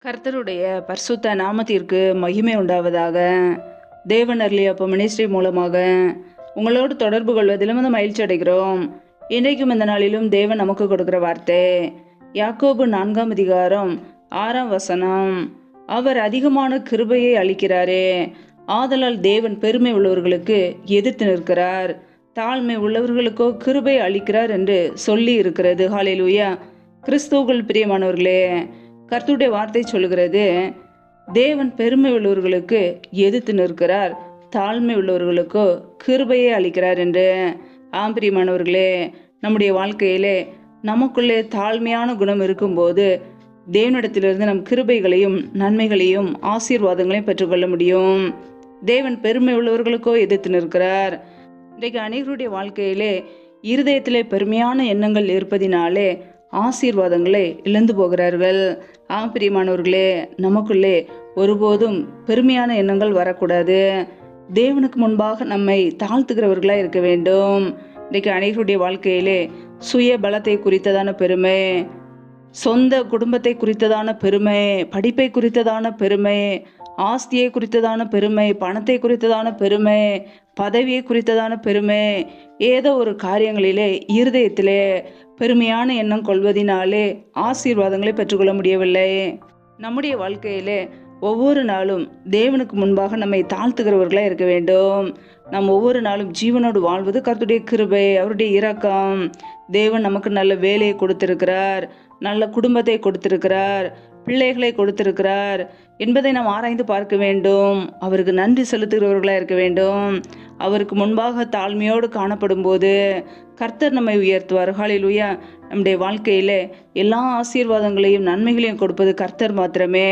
கர்த்தருடைய பரிசுத்த நாமத்திற்கு மகிமை உண்டாவதாக. தேவன் அருளிய அப்போ மினிஸ்ட்ரி மூலமாக உங்களோடு தொடர்பு கொள்வதிலும் மகிழ்ச்சி அடைகிறோம். இன்றைக்கும் இந்த நாளிலும் தேவன் நமக்கு கொடுக்கிற வார்த்தை யாக்கோபு 4ஆம் அதிகாரம் 6ஆம் வசனம். அவர் அதிகமான கிருபையை அளிக்கிறாரே, ஆதலால் தேவன் பெருமை உள்ளவர்களுக்கு எதிர்த்து நிற்கிறார், தாழ்மை உள்ளவர்களுக்கோ கிருபை அளிக்கிறார் என்று சொல்லி இருக்கிறது. ஹல்லேலூயா. கிறிஸ்துவுக்குள் பிரியமானவர்களே, கர்த்தருடைய வார்த்தை சொல்கிறது, தேவன் பெருமை உள்ளவர்களுக்கு எதிர்த்து நிற்கிறார், தாழ்மை உள்ளவர்களுக்கோ கிருபையை அளிக்கிறார் என்று. பிரியமானவர்களே, நம்முடைய வாழ்க்கையிலே நமக்குள்ளே தாழ்மையான குணம் இருக்கும்போது தேவனிடத்திலிருந்து நம் கிருபைகளையும் நன்மைகளையும் ஆசீர்வாதங்களையும் பெற்றுக்கொள்ள முடியும். தேவன் பெருமை உள்ளவர்களுக்கோ எதிர்த்து நிற்கிறார். இன்றைக்கு அநேகருடைய வாழ்க்கையிலே இருதயத்திலே பெருமையான எண்ணங்கள் இருப்பதினாலே ஆசீர்வாதங்களை இழந்து போகிறார்கள். பிரியமானவர்களே, நமக்குள்ளே ஒருபோதும் பெருமையான எண்ணங்கள் வரக்கூடாது. தேவனுக்கு முன்பாக நம்மை தாழ்த்துகிறவர்களாக இருக்க வேண்டும். இன்றைக்கு அநேகருடைய வாழ்க்கையிலே சுய பலத்தை குறித்ததான பெருமை, சொந்த குடும்பத்தை குறித்ததான பெருமை, படிப்பை குறித்ததான பெருமை, ஆஸ்தியை குறித்ததான பெருமை, பணத்தை குறித்ததான பெருமை, பதவியை குறித்ததான பெருமை, ஏதோ ஒரு காரியங்களிலே இருதயத்திலே பெருமையான எண்ணம் கொள்வதினாலே ஆசீர்வாதங்களை பெற்றுக்கொள்ள முடியவில்லை. நம்முடைய வாழ்க்கையிலே ஒவ்வொரு நாளும் தேவனுக்கு முன்பாக நம்மை தாழ்த்துகிறவர்களாக இருக்க வேண்டும். நாம் ஒவ்வொரு நாளும் ஜீவனோடு வாழ்வது கர்த்தருடைய கிருபை, அவருடைய இரக்கம். தேவன் நமக்கு நல்ல வேலையை கொடுத்திருக்கிறார், நல்ல குடும்பத்தை கொடுத்திருக்கிறார், பிள்ளைகளை கொடுத்திருக்கிறார் என்பதை நாம் ஆராய்ந்து பார்க்க வேண்டும். அவருக்கு நன்றி செலுத்துகிறவர்களாக இருக்க வேண்டும். அவருக்கு முன்பாக தாழ்மையோடு காணப்படும் போது கர்த்தர் நம்மை உயர்த்துவார். ஹல்லேலூயா. நம்முடைய வாழ்க்கையில எல்லா ஆசீர்வாதங்களையும் நன்மைகளையும் கொடுப்பது கர்த்தர் மாத்திரமே.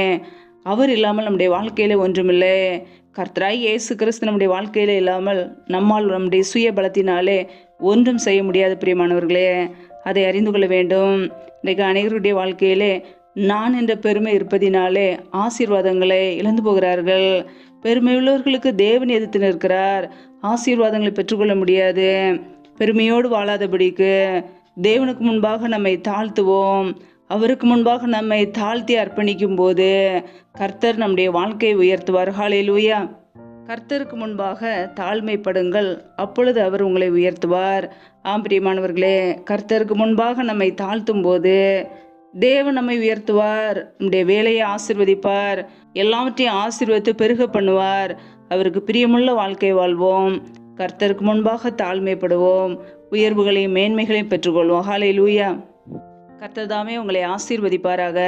அவர் இல்லாமல் நம்முடைய வாழ்க்கையில ஒன்றுமில்லை. கர்த்தராய் இயேசு கிறிஸ்து நம்முடைய வாழ்க்கையில இல்லாமல் நம்மால் நம்முடைய சுய பலத்தினாலே ஒன்றும் செய்ய முடியாது. பிரியமானவர்களே, அதை அறிந்து கொள்ள வேண்டும். இன்றைக்கு அநேகருடைய வாழ்க்கையிலே நான் என்ற பெருமை இருப்பதினாலே ஆசீர்வாதங்களை இழந்து போகிறார்கள். பெருமையுள்ளவர்களுக்கு தேவன் எதிர்த்து நிற்கிறார், ஆசீர்வாதங்களை பெற்றுக்கொள்ள முடியாது. பெருமையோடு வாழாதபடிக்கு தேவனுக்கு முன்பாக நம்மை தாழ்த்துவோம். அவருக்கு முன்பாக நம்மை தாழ்த்தி அர்ப்பணிக்கும் போது கர்த்தர் நம்முடைய வாழ்க்கையை உயர்த்துவார். ஹல்லேலூயா. கர்த்தருக்கு முன்பாக தாழ்மைப்படுங்கள், அப்பொழுது அவர் உங்களை உயர்த்துவார். பிரியமானவர்களே, கர்த்தருக்கு முன்பாக நம்மை தாழ்த்தும் போது தேவன் நம்மை உயர்த்துவார், நம்முடைய வேலையை ஆசீர்வதிப்பார், எல்லாவற்றையும் ஆசீர்வதித்து பெருக பண்ணுவார். அவருக்கு பிரியமுள்ள வாழ்க்கை வாழ்வோம். கர்த்தருக்கு முன்பாக தாழ்மைப்படுவோம், உயர்வுகளையும் மேன்மைகளையும் பெற்றுக்கொள்வோம். ஹல்லேலூயா. கர்த்தர் தாமே உங்களை ஆசீர்வதிப்பாராக.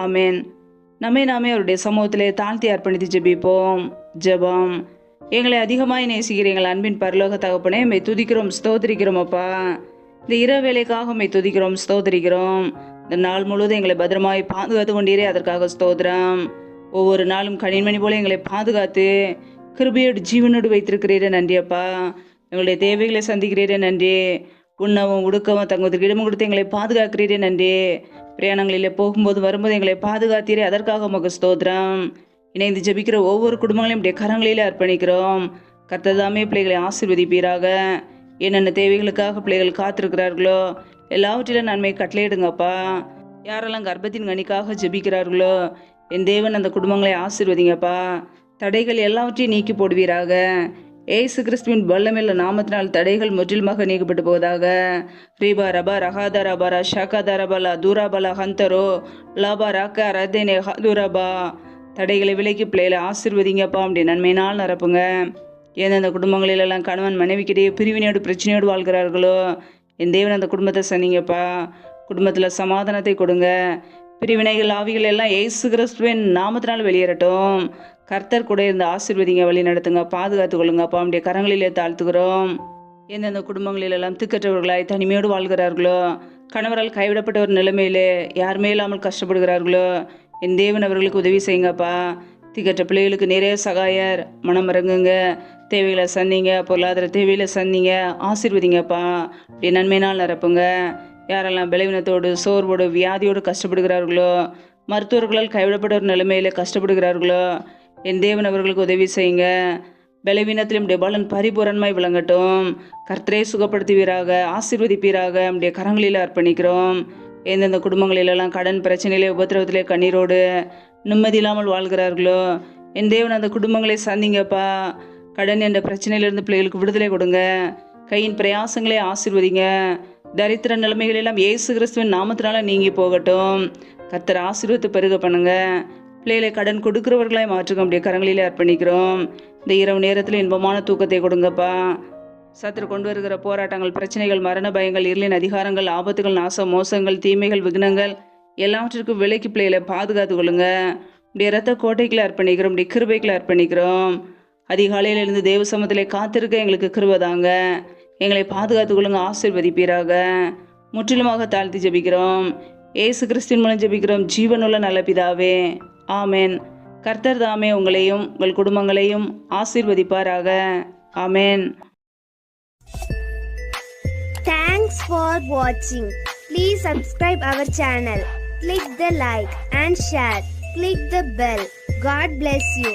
ஆமேன். நாமே அவருடைய சமூகத்திலே தாழ்த்தி அர்ப்பணித்து ஜெபிப்போம். ஜெபம். எங்களை அதிகமாய் நேசிக்கிற எங்கள் அன்பின் பரலோக தகப்பனே, உம்மை துதிக்கிறோம், ஸ்தோத்திரிக்கிறோம். அப்பா, இந்த இரவு வேலைக்காக உம்மை துதிக்கிறோம், ஸ்தோத்திரிக்கிறோம். இந்த நாள் முழுவதும் எங்களை பத்திரமாய் பாதுகாத்து கொண்டீரே, அதற்காக ஸ்தோத்திரம். ஒவ்வொரு நாளும் கனிமணி போல எங்களை பாதுகாத்து கிருபையோடு ஜீவனோடு வைத்திருக்கிறீரே, நன்றி அப்பா. எங்களுடைய தேவைகளை சந்திக்கிறீரே, நன்றி. உண்ணவும் உடுக்கவும் தங்குவதற்கு இடமும் கொடுத்து எங்களை பாதுகாக்கிறீரே, நன்றி. பிரயாணங்களில் போகும்போது வரும்போது எங்களை பாதுகாத்தீரே, அதற்காக உமக்கு ஸ்தோத்திரம். இணைந்து ஜெபிக்கிற ஒவ்வொரு குடும்பங்களையும் உடைய கரங்களிலே அர்ப்பணிக்கிறோம். கர்த்தர் தாமே பிள்ளைகளை ஆசீர்வதிப்பீராக. என்னென்ன தேவைகளுக்காக பிள்ளைகள் காத்திருக்கிறார்களோ எல்லாவற்றிலும் நன்மை கட்டளையிடுங்கப்பா. யாரெல்லாம் கர்ப்பத்தின் கனிக்காக ஜெபிக்கிறார்களோ என் தேவன் அந்த குடும்பங்களை ஆசீர்வதிங்கப்பா. தடைகள் எல்லாவற்றையும் நீக்கி போடுவீராக. ஏசு கிறிஸ்துவின் வல்லமையுள்ள நாமத்தினால் தடைகள் முற்றிலுமாக நீக்கப்பட்டு போவதாக. ரீபா ரபா ரஹாதா ரபாரா ஷாகாதா ரபாலா தூராபலா ஹந்தரோ லாபா ராக்கா ரதேனே ஹதுரபா. தடைகளை விலைக்கு பிள்ளைகளை ஆசீர்வதிங்கப்பா. அப்படி நன்மையினால் நிரப்புங்க. எந்தெந்த குடும்பங்களிலெல்லாம் கணவன் மனைவிக்கிடையே பிரிவினையோடு பிரச்சனையோடு வாழ்கிறார்களோ என் தேவன் அந்த குடும்பத்தை சொன்னீங்கப்பா. குடும்பத்தில் சமாதானத்தை கொடுங்க. பிரிவினைகள் ஆவிகள் எல்லாம் ஏசு கிறிஸ்துவின் நாமத்தினால் வெளியேறட்டும். கர்த்தர் கூட இருந்து ஆசீர்வதிங்க, வழி நடத்துங்க, பாதுகாத்து கொள்ளுங்கப்பா. நம்முடைய கரங்களிலே தாழ்த்துகிறோம். எந்தெந்த குடும்பங்களிலெல்லாம் திக்கற்றவர்களாய் தனிமையோடு வாழ்கிறார்களோ, கணவரால் கைவிடப்பட்ட ஒரு நிலைமையிலே யாருமே இல்லாமல் கஷ்டப்படுகிறார்களோ என் தேவன் அவர்களுக்கு உதவி செய்யுங்கப்பா. திக்கற்ற பிள்ளைகளுக்கு நிறைய சகாயர், மனம் இறங்குங்க, தேவைகளை சந்திங்க, பொருளாதார தேவைகளை சந்திங்க, ஆசீர்வதிங்கப்பா. அப்படி நன்மையினால் நிரப்புங்க. யாரெல்லாம் பலவீனத்தோடு சோர்வோடு வியாதியோடு கஷ்டப்படுகிறார்களோ, மருத்துவர்களால் கைவிடப்பட்ட ஒரு நிலைமையில கஷ்டப்படுகிறார்களோ என் தேவன் அவர்களுக்கு உதவி செய்யுங்க. பலவீனத்திலும் பலன் பரிபூரணமாய் விளங்கட்டும். கர்த்தரை சுகப்படுத்துவீராக, ஆசீர்வதிப்பீராக. நம்முடைய கரங்களில் அர்ப்பணிக்கிறோம். எந்தெந்த குடும்பங்களிலெல்லாம் கடன் பிரச்சனையிலே உபத்திரவத்திலே கண்ணீரோடு நிம்மதி இல்லாமல் வாழ்கிறார்களோ என் தேவன் அந்த குடும்பங்களை சந்திங்கப்பா. கடன் என்ற பிரச்சனையிலிருந்து பிள்ளைகளுக்கு விடுதலை கொடுங்க. கையின் பிரயாசங்களே ஆசீர்வதிங்க. தரித்திர நிலைமைகள் எல்லாம் இயேசு கிறிஸ்துவின் நாமத்தினால நீங்கி போகட்டும். கர்த்தர் ஆசீர்வதித்து பெருக பண்ணுங்க. பிள்ளைகளை கடன் கொடுக்கிறவர்களாய் மாற்றுங்க. அப்படியே கரங்களிலே அர்ப்பணிக்கிறோம். இந்த இரவு நேரத்தில் இன்பமான தூக்கத்தை கொடுங்கப்பா. சத்துரு கொண்டு வருகிற போராட்டங்கள், பிரச்சனைகள், மரண பயங்கள், இருளின் அதிகாரங்கள், ஆபத்துகள், நாசம், மோசங்கள், தீமைகள், விக்னங்கள் எல்லாவற்றிற்கும் விலைக்கு பிள்ளைகளை பாதுகாத்து கொள்ளுங்க. இப்படி இரத்த கோட்டைகளை அர்ப்பணிக்கிறோம். இப்படி கிருபைகளை அர்ப்பணிக்கிறோம். அதிகாலையில் இருந்து தேவ சமூகத்திலே காத்திருக்க எங்களுக்கு கிருபதாங்க. எங்களை பாதுகாத்து கொள்ளுங்க. ஆசீர்வதிப்பீராக. முற்றிலுமாக தாழ்த்தி ஜெபிக்கிறோம். ஏசு கிறிஸ்துவின் மூலம் ஜெபிக்கிறோம் ஜீவனுள்ள நல்ல பிதாவே, ஆமேன். கர்த்தர் தாமே உங்களையும் உங்கள் குடும்பங்களையும் ஆசீர்வதிப்பாராக. ஆமேன். Thanks for watching. Please subscribe our channel. Click the like and share. Click the bell. God bless you.